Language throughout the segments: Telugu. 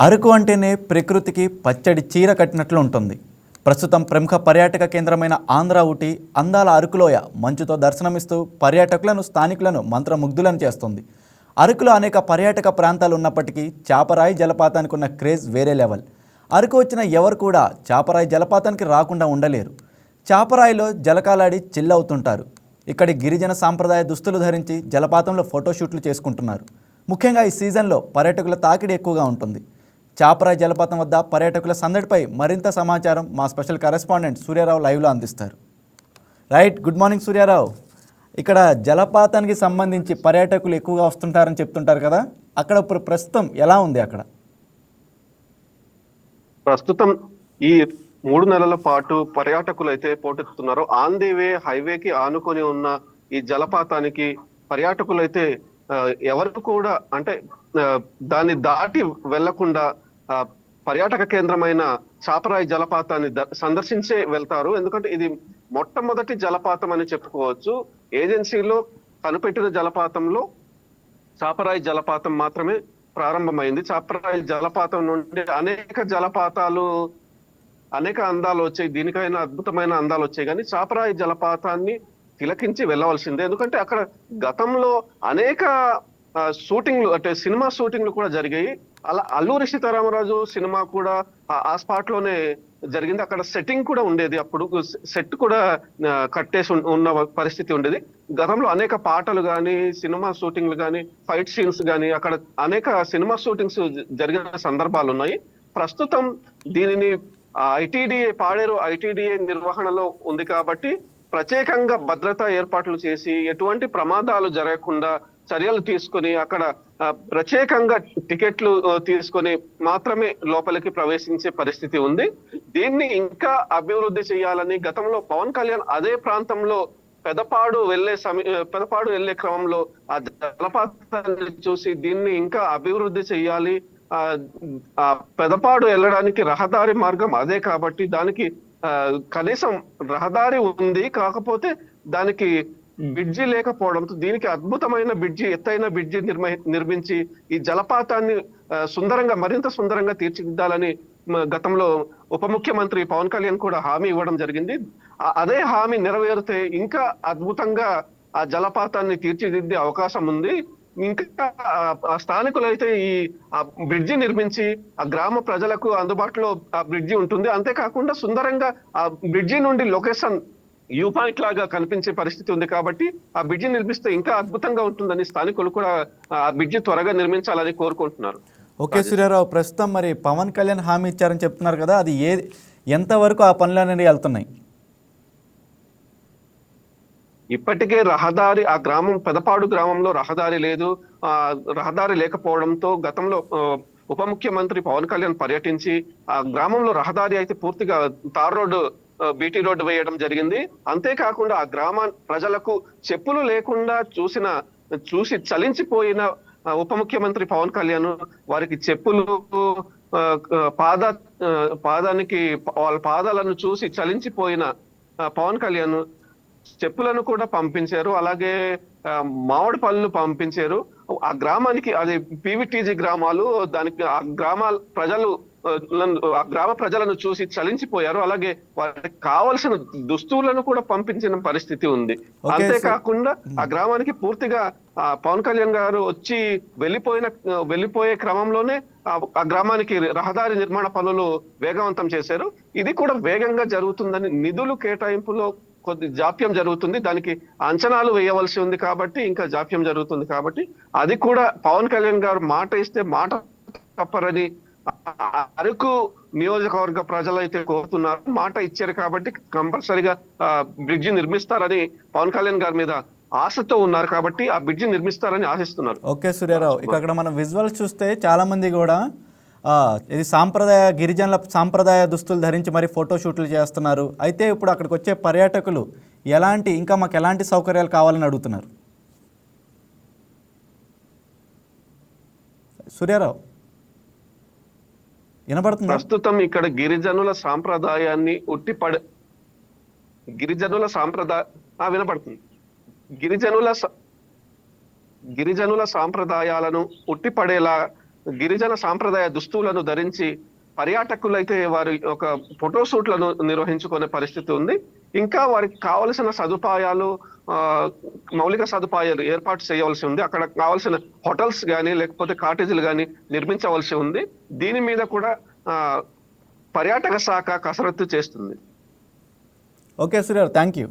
అరకు అంటేనే ప్రకృతికి పచ్చడి చీర కట్టినట్లు ఉంటుంది. ప్రస్తుతం ప్రముఖ పర్యాటక కేంద్రమైన ఆంధ్ర ఊటీ అందాల అరకులోయ మంచుతో దర్శనమిస్తూ పర్యాటకులను స్థానికులను మంత్రముగ్ధులను చేస్తుంది. అరకులో అనేక పర్యాటక ప్రాంతాలు ఉన్నప్పటికీ చాపరాయి జలపాతానికి ఉన్న క్రేజ్ వేరే లెవెల్. అరకు వచ్చిన ఎవరు కూడా చాపరాయి జలపాతానికి రాకుండా ఉండలేరు. చాపరాయిలో జలకాలాడి చిల్లవుతుంటారు. ఇక్కడి గిరిజన సాంప్రదాయ దుస్తులు ధరించి జలపాతంలో ఫోటోషూట్లు చేసుకుంటున్నారు. ముఖ్యంగా ఈ సీజన్లో పర్యాటకుల తాకిడి ఎక్కువగా ఉంటుంది. చాపరాయి జలపాతం వద్ద పర్యాటకుల సందడిపై మరింత సమాచారం మా స్పెషల్ కరెస్పాండెంట్ సూర్యారావు లైవ్లో అందిస్తారు. Right, good morning Suryarao. ఇక్కడ జలపాతానికి సంబంధించి పర్యాటకులు ఎక్కువగా వస్తుంటారని చెప్తుంటారు కదా, అక్కడ ఇప్పుడు ప్రస్తుతం ఎలా ఉంది? అక్కడ ప్రస్తుతం ఈ 3 నెలల పాటు పర్యాటకులు అయితే పోటెత్తుతున్నారు. ఆన్ ది వే హైవేకి ఆనుకొని ఉన్న ఈ జలపాతానికి పర్యాటకులు అయితే ఎవరు కూడా అంటే దాన్ని దాటి వెళ్లకుండా పర్యాటక కేంద్రమైన చాపరాయి జలపాతాన్ని సందర్శించే వెళ్తారు. ఎందుకంటే ఇది మొట్టమొదటి జలపాతం అని చెప్పుకోవచ్చు. ఏజెన్సీలో కనిపెట్టిన జలపాతంలో చాపరాయి జలపాతం మాత్రమే ప్రారంభమైంది. చాపరాయి జలపాతం నుండి అనేక అందాలు వచ్చాయి, దీనికైనా అద్భుతమైన అందాలు వచ్చాయి. కానీ చాపరాయి జలపాతాన్ని తిలకించి వెళ్ళవలసిందే. ఎందుకంటే అక్కడ గతంలో అనేక షూటింగ్లు అంటే సినిమా షూటింగ్లు కూడా జరిగాయి. అలా అల్లూరి సీతారామరాజు సినిమా కూడా ఆ స్పాట్ లోనే జరిగింది. అక్కడ సెట్టింగ్ కూడా ఉండేది. అప్పుడు సెట్ కూడా కట్టేసి ఉన్న పరిస్థితి ఉండేది. గతంలో అనేక పాటలు కానీ, సినిమా షూటింగ్లు కానీ, ఫైట్ సీన్స్ కానీ, అక్కడ అనేక సినిమా షూటింగ్స్ జరిగిన సందర్భాలు ఉన్నాయి. ప్రస్తుతం దీనిని పాడేరు ఐటీడీఏ నిర్వహణలో ఉంది కాబట్టి ప్రత్యేకంగా భద్రతా ఏర్పాట్లు చేసి ఎటువంటి ప్రమాదాలు జరగకుండా చర్యలు తీసుకొని అక్కడ ప్రత్యేకంగా టికెట్లు తీసుకొని మాత్రమే లోపలికి ప్రవేశించే పరిస్థితి ఉంది. దీన్ని ఇంకా అభివృద్ధి చేయాలని గతంలో పవన్ కళ్యాణ్ అదే ప్రాంతంలో పెదపాడు వెళ్లే క్రమంలో ఆ జలపాతాన్ని చూసి దీన్ని ఇంకా అభివృద్ధి చేయాలి, పెదపాడు వెళ్ళడానికి రహదారి మార్గం అదే కాబట్టి దానికి కనీసం రహదారి ఉంది, కాకపోతే దానికి బ్రిడ్జి లేకపోవడంతో దీనికి అద్భుతమైన బ్రిడ్జి, ఎత్తైన బ్రిడ్జి నిర్మించి ఈ జలపాతాన్ని మరింత సుందరంగా తీర్చిదిద్దాలని గతంలో ఉప ముఖ్యమంత్రి పవన్ కళ్యాణ్ కూడా హామీ ఇవ్వడం జరిగింది. అదే హామీ నెరవేరితే ఇంకా అద్భుతంగా ఆ జలపాతాన్ని తీర్చిదిద్దే అవకాశం ఉంది. ఇంకా స్థానికులైతే ఈ బ్రిడ్జి నిర్మించి ఆ గ్రామ ప్రజలకు అందుబాటులో ఆ బ్రిడ్జి ఉంటుంది. అంతేకాకుండా సుందరంగా ఆ బ్రిడ్జి నుండి లొకేషన్ వ్యూ పాయింట్ లాగా కనిపించే పరిస్థితి ఉంది. కాబట్టి ఆ బ్రిడ్జి నిర్మిస్తే ఇంకా అద్భుతంగా ఉంటుందని స్థానికులు కూడా ఆ బ్రిడ్జి త్వరగా నిర్మించాలని కోరుకుంటున్నారు. ఓకే సూర్యారావు, ప్రస్తుతం మరి పవన్ కళ్యాణ్ హామీ ఇచ్చారని చెప్తున్నారు కదా, అది ఎంతవరకు ఆ పనులు అనేవి వెళ్తున్నాయి? ఇప్పటికే రహదారి ఆ పెదపాడు గ్రామంలో రహదారి లేదు. రహదారి లేకపోవడంతో గతంలో ఉప ముఖ్యమంత్రి పవన్ కళ్యాణ్ పర్యటించి ఆ గ్రామంలో రహదారి అయితే పూర్తిగా తార్ రోడ్డు, బీటీ రోడ్డు వేయడం జరిగింది. అంతేకాకుండా ఆ గ్రామ ప్రజలకు చెప్పులు లేకుండా చూసి చలించిపోయిన ఉప ముఖ్యమంత్రి పవన్ కళ్యాణ్ వారికి చెప్పులు పాదానికి వాళ్ళ పాదాలను చూసి చలించిపోయిన పవన్ కళ్యాణ్ చెప్పులను కూడా పంపించారు. అలాగే మామిడి పళ్ళు పంపించారు. ఆ గ్రామానికి, అది పీవీటీజీ గ్రామాలు, దానికి ఆ గ్రామ ప్రజలను చూసి చలించిపోయారు. అలాగే వారికి కావలసిన దుస్తువులను కూడా పంపించిన పరిస్థితి ఉంది. అంతేకాకుండా ఆ గ్రామానికి పూర్తిగా పవన్ కళ్యాణ్ గారు వచ్చి వెళ్ళిపోయే క్రమంలోనే ఆ గ్రామానికి రహదారి నిర్మాణ పనులు వేగవంతం చేశారు. ఇది కూడా వేగంగా జరుగుతుందని, నిధులు కేటాయింపులో కొద్ది జాప్యం జరుగుతుంది, దానికి అంచనాలు వేయవలసి ఉంది కాబట్టి ఇంకా జాప్యం జరుగుతుంది. కాబట్టి అది కూడా పవన్ కళ్యాణ్ గారు మాట ఇస్తే మాట తప్పరని అరకు నియోజకవర్గ ప్రజలైతే కోరుతున్నారు. మాట ఇచ్చారు కాబట్టి కంపల్సరిగా బ్రిడ్జి నిర్మిస్తారని పవన్ కళ్యాణ్ గారి మీద ఆశతో ఉన్నారు. కాబట్టి ఆ బ్రిడ్జి నిర్మిస్తారని ఆశిస్తున్నారు. ఓకే సూర్యారావు, ఇక్కడ మనం విజువల్స్ చూస్తే చాలా మంది కూడా ఇది గిరిజనుల సాంప్రదాయ దుస్తులు ధరించి మరి ఫోటోషూట్లు చేస్తున్నారు. అయితే ఇప్పుడు అక్కడికి వచ్చే పర్యాటకులు ఇంకా మాకు ఎలాంటి సౌకర్యాలు కావాలని అడుగుతున్నారు? సూర్యారావు వినపడుతుంది? ప్రస్తుతం ఇక్కడ వినపడుతుంది. గిరిజనుల సాంప్రదాయాలను ఉట్టిపడేలా గిరిజన సాంప్రదాయ దుస్తులను ధరించి పర్యాటకులైతే వారి ఒక ఫోటోషూట్లను నిర్వహించుకునే పరిస్థితి ఉంది. ఇంకా వారికి కావలసిన సదుపాయాలు, మౌలిక సదుపాయాలు ఏర్పాటు చేయవలసి ఉంది. అక్కడ కావాల్సిన హోటల్స్ కానీ లేకపోతే కాటేజీలు కానీ నిర్మించవలసి ఉంది. దీని మీద కూడా పర్యాటక శాఖ కసరత్తు చేస్తుంది. Okay Surya, thank you.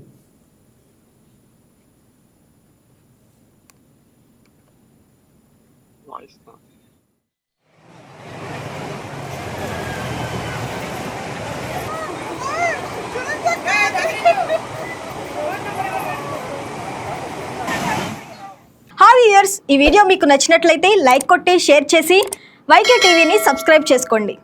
Hi viewers, ఈ వీడియో మీకు నచ్చినట్లయితే లైక్ కొట్టి షేర్ చేసి వైకే టీవీని సబ్స్క్రైబ్ చేసుకోండి.